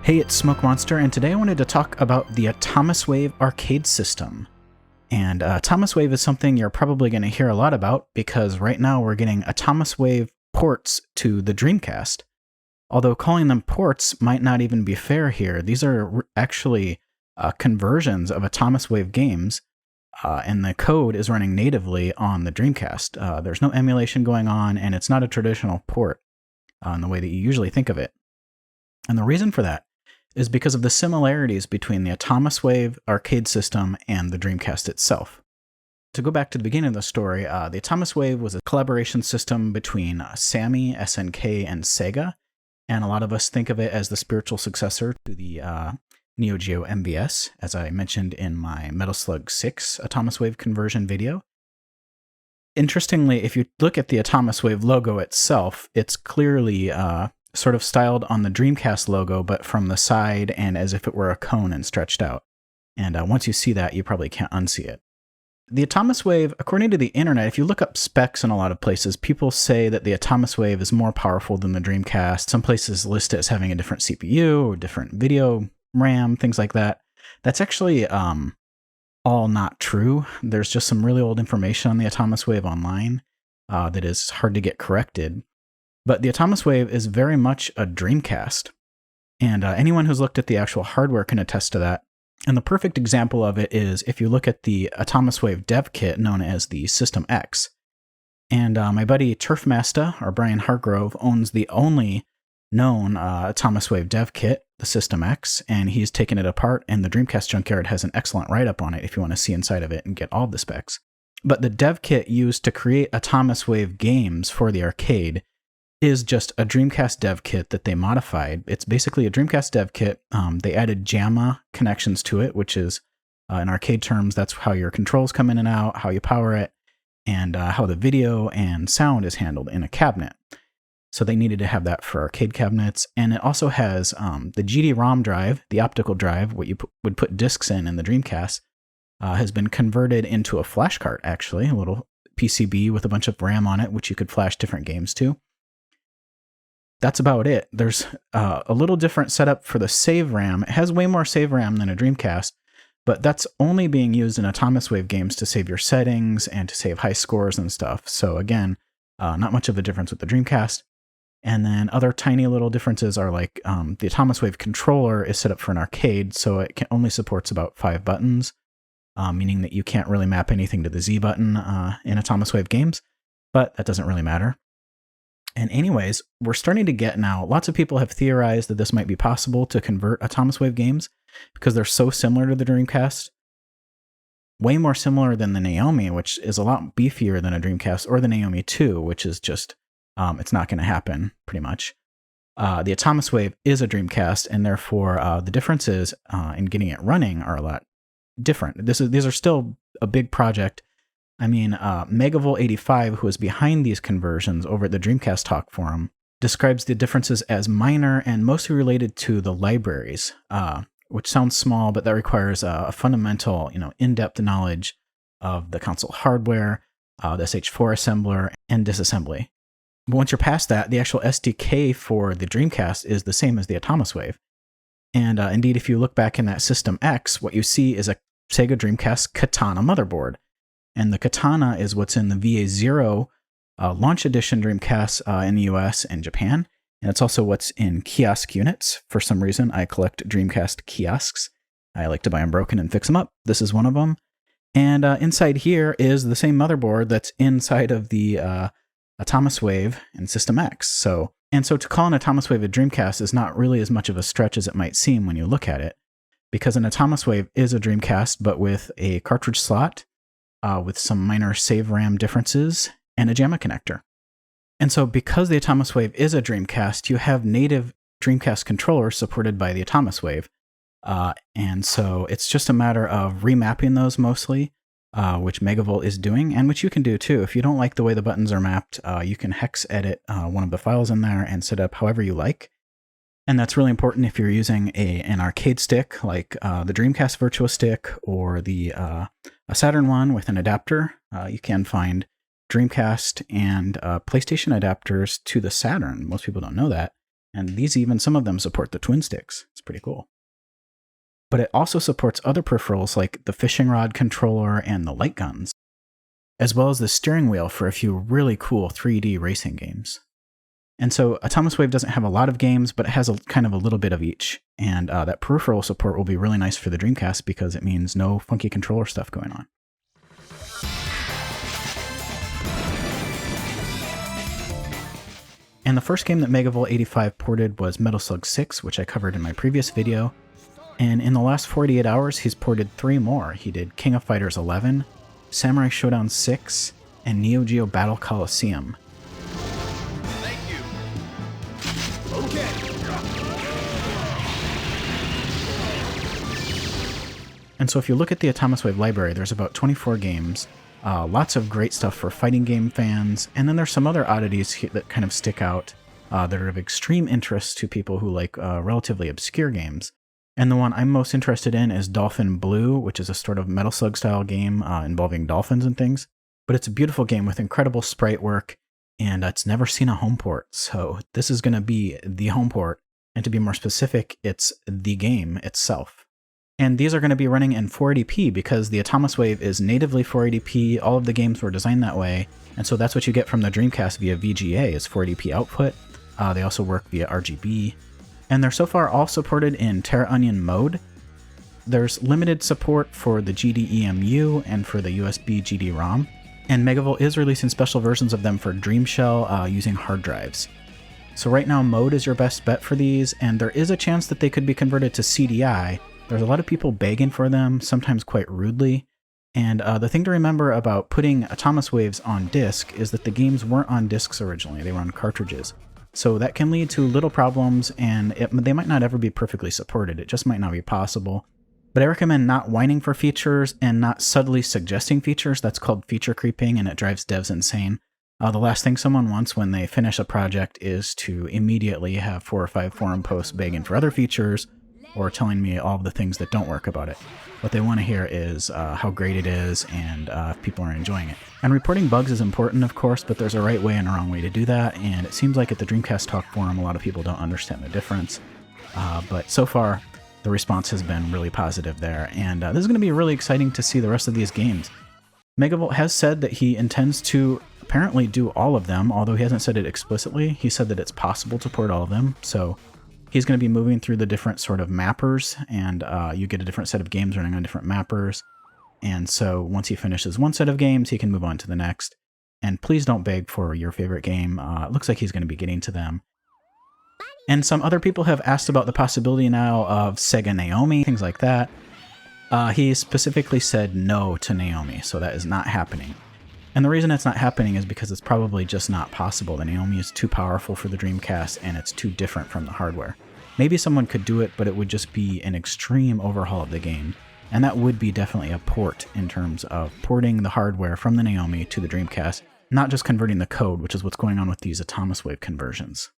Hey, it's SmokeMonster, and today I wanted to talk about the Atomiswave arcade system. And Atomiswave is something you're probably going to hear a lot about because right now we're getting Atomiswave ports to the Dreamcast. Although calling them ports might not even be fair here. These are actually conversions of Atomiswave games, and the code is running natively on the Dreamcast. There's no emulation going on, and it's not a traditional port in the way that you usually think of it. And the reason for that is because of the similarities between the Atomiswave arcade system and the Dreamcast itself. To go back to the beginning of the story, the Atomiswave was a collaboration system between Sammy, SNK, and Sega, and a lot of us think of it as the spiritual successor to the Neogeo MVS, as I mentioned in my Metal Slug 6 Atomiswave conversion video. Interestingly, if you look at the Atomiswave logo itself, it's clearly sort of styled on the Dreamcast logo, but from the side and as if it were a cone and stretched out. And once you see that, you probably can't unsee it. The Atomiswave, according to the internet, if you look up specs in a lot of places, people say that the Atomiswave is more powerful than the Dreamcast. Some places list it as having a different CPU or different video RAM, things like that. That's actually all not true. There's just some really old information on the Atomiswave online that is hard to get corrected. But the Atomiswave is very much a Dreamcast, and anyone who's looked at the actual hardware can attest to that. And the perfect example of it is if you look at the Atomiswave dev kit known as the System X. And my buddy Turfmaster, or Brian Hargrove, owns the only known Atomiswave dev kit, the System X, and he's taken it apart, and the Dreamcast Junkyard has an excellent write-up on it if you want to see inside of it and get all the specs. But the dev kit used to create Atomiswave games for the arcade is just a Dreamcast dev kit that they modified. It's basically a Dreamcast dev kit. They added JAMA connections to it, which is, in arcade terms, that's how your controls come in and out, how you power it, and how the video and sound is handled in a cabinet. So they needed to have that for arcade cabinets. And it also has the GD-ROM drive, the optical drive, what you would put discs in the Dreamcast, has been converted into a flash cart, actually, a little PCB with a bunch of RAM on it, which you could flash different games to. That's about it. There's a little different setup for the save RAM. It has way more save RAM than a Dreamcast, but that's only being used in Atomiswave games to save your settings and to save high scores and stuff. So again, not much of a difference with the Dreamcast. And then other tiny little differences are like the Atomiswave controller is set up for an arcade, so it only supports about 5 buttons, meaning that you can't really map anything to the Z button in Atomiswave games, but that doesn't really matter. And anyways, we're starting to get now, lots of people have theorized that this might be possible to convert Atomiswave games because they're so similar to the Dreamcast. Way more similar than the Naomi, which is a lot beefier than a Dreamcast, or the Naomi 2, which is just, it's not going to happen, pretty much. The Atomiswave is a Dreamcast, and therefore the differences in getting it running are a lot different. These are still a big project. I mean, Megavol85, who is behind these conversions over at the Dreamcast Talk forum, describes the differences as minor and mostly related to the libraries, which sounds small, but that requires a fundamental, in-depth knowledge of the console hardware, the SH4 assembler, and disassembly. But once you're past that, the actual SDK for the Dreamcast is the same as the Atomiswave. And indeed, if you look back in that System X, what you see is a Sega Dreamcast Katana motherboard. And the Katana is what's in the VA0 launch edition Dreamcast in the US and Japan. And it's also what's in kiosk units. For some reason, I collect Dreamcast kiosks. I like to buy them broken and fix them up. This is one of them. And inside here is the same motherboard that's inside of the Atomiswave and System X. So to call an Atomiswave a Dreamcast is not really as much of a stretch as it might seem when you look at it, because an Atomiswave is a Dreamcast, but with a cartridge slot, with some minor save RAM differences, and a JAMA connector. And so because the Atomiswave is a Dreamcast, you have native Dreamcast controllers supported by the Atomiswave. And so it's just a matter of remapping those mostly, which Megavol is doing, and which you can do too. If you don't like the way the buttons are mapped, you can hex edit one of the files in there and set up however you like. And that's really important if you're using an arcade stick like the Dreamcast Virtua Stick or a Saturn one with an adapter. You can find Dreamcast and PlayStation adapters to the Saturn. Most people don't know that. And these even, some of them support the twin sticks. It's pretty cool. But it also supports other peripherals like the fishing rod controller and the light guns, as well as the steering wheel for a few really cool 3D racing games. And so Atomiswave doesn't have a lot of games, but it has a kind of a little bit of each. And that peripheral support will be really nice for the Dreamcast because it means no funky controller stuff going on. And the first game that Megavolt85 ported was Metal Slug 6, which I covered in my previous video. And in the last 48 hours, he's ported 3 more. He did King of Fighters 11, Samurai Showdown 6, and Neogeo Battle Colosseum. And so if you look at the Atomiswave library, there's about 24 games, lots of great stuff for fighting game fans, and then there's some other oddities that kind of stick out that are of extreme interest to people who like relatively obscure games. And the one I'm most interested in is Dolphin Blue, which is a sort of Metal Slug style game involving dolphins and things. But it's a beautiful game with incredible sprite work, and it's never seen a home port, so this is going to be the home port, and to be more specific, it's the game itself. And these are going to be running in 480p because the Atomiswave is natively 480p, all of the games were designed that way, and so that's what you get from the Dreamcast via VGA is 480p output. They also work via RGB, and they're so far all supported in Terra Onion mode. There's limited support for the GDEMU and for the USB GD-ROM, and Megavolt is releasing special versions of them for Dreamshell using hard drives. So right now mode is your best bet for these, and there is a chance that they could be converted to CDI. There's a lot of people begging for them, sometimes quite rudely, and the thing to remember about putting Atomiswaves on disk is that the games weren't on discs originally, they were on cartridges. So that can lead to little problems, and they might not ever be perfectly supported, it just might not be possible. But I recommend not whining for features and not subtly suggesting features. That's called feature creeping, and it drives devs insane. The last thing someone wants when they finish a project is to immediately have 4 or 5 forum posts begging for other features, or telling me all of the things that don't work about it. What they want to hear is how great it is and if people are enjoying it. And reporting bugs is important, of course, but there's a right way and a wrong way to do that, and it seems like at the Dreamcast Talk forum a lot of people don't understand the difference. But so far, the response has been really positive there, and this is going to be really exciting to see the rest of these games. Megavolt has said that he intends to apparently do all of them, although he hasn't said it explicitly. He said that it's possible to port all of them, so he's going to be moving through the different sort of mappers, and you get a different set of games running on different mappers. And so once he finishes one set of games, he can move on to the next. And please don't beg for your favorite game. It looks like he's going to be getting to them. And some other people have asked about the possibility now of Sega Naomi, things like that. He specifically said no to Naomi, so that is not happening. And the reason it's not happening is because it's probably just not possible. The Naomi is too powerful for the Dreamcast, and it's too different from the hardware. Maybe someone could do it, but it would just be an extreme overhaul of the game. And that would be definitely a port in terms of porting the hardware from the Naomi to the Dreamcast, not just converting the code, which is what's going on with these Atomiswave conversions.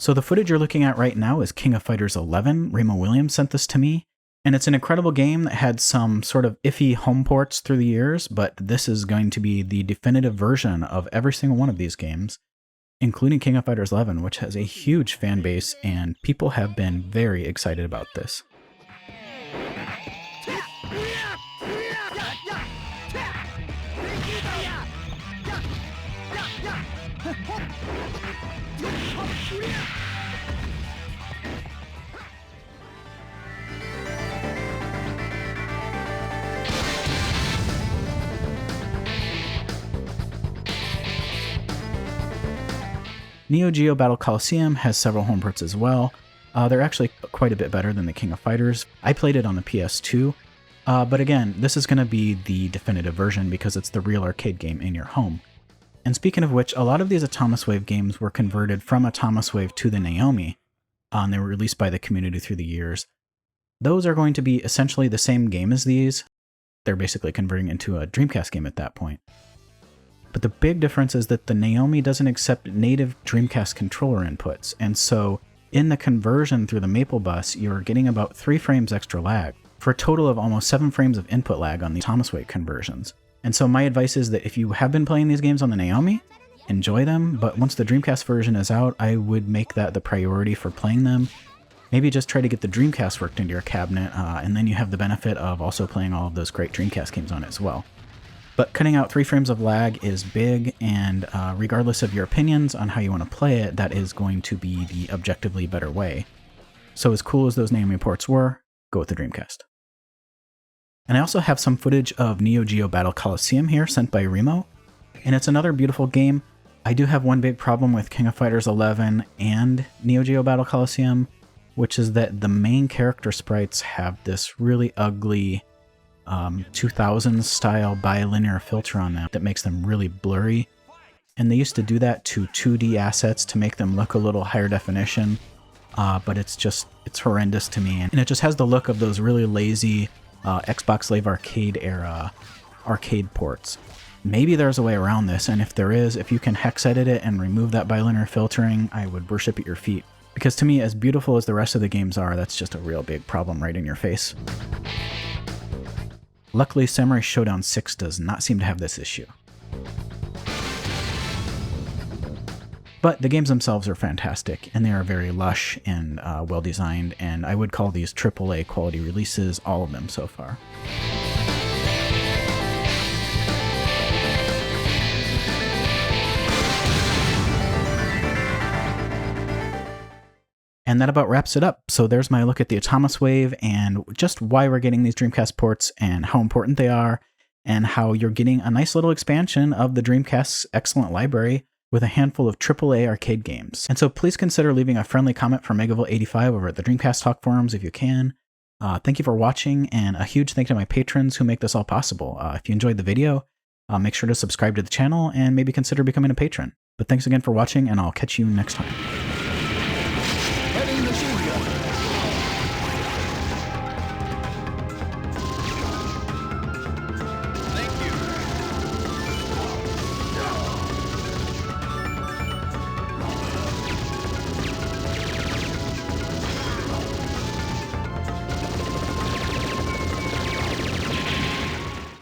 So the footage you're looking at right now is King of Fighters 11. Remo Williams sent this to me, and it's an incredible game that had some sort of iffy home ports through the years, but this is going to be the definitive version of every single one of these games, including King of Fighters 11, which has a huge fan base, and people have been very excited about this. Neogeo Battle Colosseum has several home ports as well. They're actually quite a bit better than the King of Fighters. I played it on the PS2, but again, this is going to be the definitive version because it's the real arcade game in your home. And speaking of which, a lot of these Atomiswave games were converted from Atomiswave to the Naomi, and they were released by the community through the years. Those are going to be essentially the same game as these. They're basically converting into a Dreamcast game at that point. But the big difference is that the Naomi doesn't accept native Dreamcast controller inputs, and so in the conversion through the Maple bus, you're getting about 3 frames extra lag, for a total of almost 7 frames of input lag on the Atomiswave conversions. And so my advice is that if you have been playing these games on the Naomi, enjoy them, but once the Dreamcast version is out, I would make that the priority for playing them. Maybe just try to get the Dreamcast worked into your cabinet, and then you have the benefit of also playing all of those great Dreamcast games on it as well. But cutting out 3 frames of lag is big, and regardless of your opinions on how you want to play it, that is going to be the objectively better way. So as cool as those Naomi ports were, go with the Dreamcast. And I also have some footage of Neogeo Battle Colosseum here sent by Remo, and it's another beautiful game. I do have one big problem with King of Fighters 11 and Neogeo Battle Colosseum, which is that the main character sprites have this really ugly 2000s style bilinear filter on them that makes them really blurry. And they used to do that to 2D assets to make them look a little higher definition, but it's horrendous to me. And it just has the look of those really lazy Xbox Live Arcade era arcade ports. Maybe there's a way around this, and if there is, if you can hex edit it and remove that bilinear filtering, I would worship at your feet. Because to me, as beautiful as the rest of the games are, that's just a real big problem right in your face. Luckily, Samurai Showdown 6 does not seem to have this issue. But the games themselves are fantastic, and they are very lush and well-designed, and I would call these AAA quality releases, all of them so far. And that about wraps it up. So there's my look at the Atomiswave and just why we're getting these Dreamcast ports and how important they are, and how you're getting a nice little expansion of the Dreamcast's excellent library with a handful of AAA arcade games. And so please consider leaving a friendly comment for Megaville85 over at the Dreamcast Talk forums if you can. Thank you for watching, and a huge thank you to my patrons who make this all possible. If you enjoyed the video, make sure to subscribe to the channel and maybe consider becoming a patron. But thanks again for watching, and I'll catch you next time. Heading the